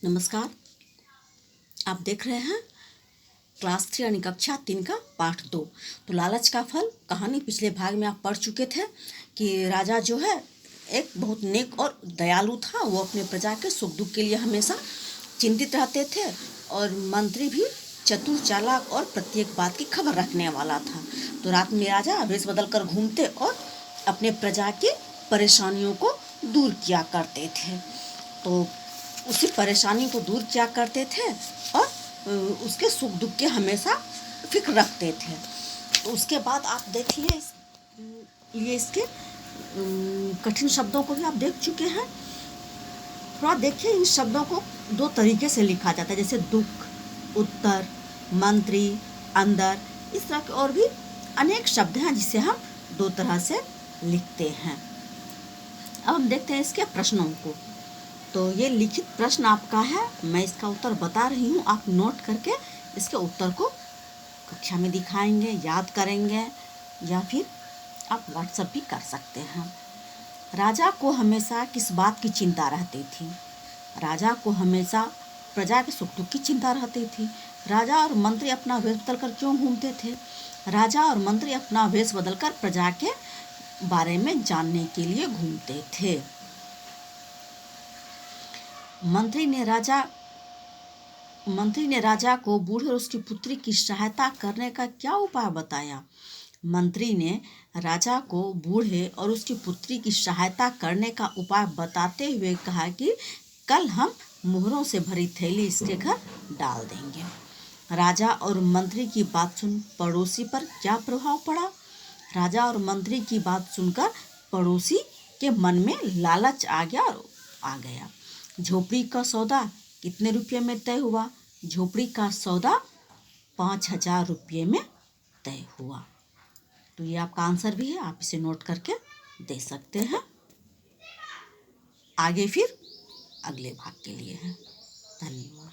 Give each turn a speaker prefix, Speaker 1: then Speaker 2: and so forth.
Speaker 1: नमस्कार। आप देख रहे हैं क्लास 3 यानी कक्षा 3 का पाठ 2। तो लालच का फल कहानी पिछले भाग में आप पढ़ चुके थे कि राजा जो है एक बहुत नेक और दयालु था। वो अपने प्रजा के सुख दुख के लिए हमेशा चिंतित रहते थे और मंत्री भी चतुर चालाक और प्रत्येक बात की खबर रखने वाला था। तो रात में राजा वेश बदल कर घूमते और अपने प्रजा की परेशानियों को दूर किया करते थे। तो उसी परेशानी को दूर किया करते थे और उसके सुख दुख के हमेशा फिक्र रखते थे। तो उसके बाद आप देखिए ये इसके कठिन शब्दों को भी आप देख चुके हैं। थोड़ा देखिए, इन शब्दों को दो तरीके से लिखा जाता है, जैसे दुख, उत्तर, मंत्री, अंदर। इस तरह के और भी अनेक शब्द हैं जिसे हम दो तरह से लिखते हैं। अब हम देखते हैं इसके प्रश्नों को। तो ये लिखित प्रश्न आपका है, मैं इसका उत्तर बता रही हूँ। आप नोट करके इसके उत्तर को कक्षा में दिखाएंगे, याद करेंगे, या फिर आप व्हाट्सएप भी कर सकते हैं। राजा को हमेशा किस बात की चिंता रहती थी? राजा को हमेशा प्रजा के सुख दुख की चिंता रहती थी। राजा और मंत्री अपना वेश बदल कर क्यों घूमते थे? राजा और मंत्री अपना वेश बदल कर प्रजा के बारे में जानने के लिए घूमते थे। मंत्री ने राजा को बूढ़े और उसकी पुत्री की सहायता करने का क्या उपाय बताया? मंत्री ने राजा को बूढ़े और उसकी पुत्री की सहायता करने का उपाय बताते हुए कहा कि कल हम मोहरों से भरी थैली इसके घर डाल देंगे। राजा और मंत्री की बात सुन पड़ोसी पर क्या प्रभाव पड़ा? राजा और मंत्री की बात सुनकर पड़ोसी के मन में लालच आ गया। झोपड़ी का सौदा कितने रुपये में तय हुआ? झोपड़ी का सौदा 5,000 रुपये में तय हुआ। तो ये आपका आंसर भी है, आप इसे नोट करके दे सकते हैं। आगे फिर अगले भाग के लिए है। धन्यवाद।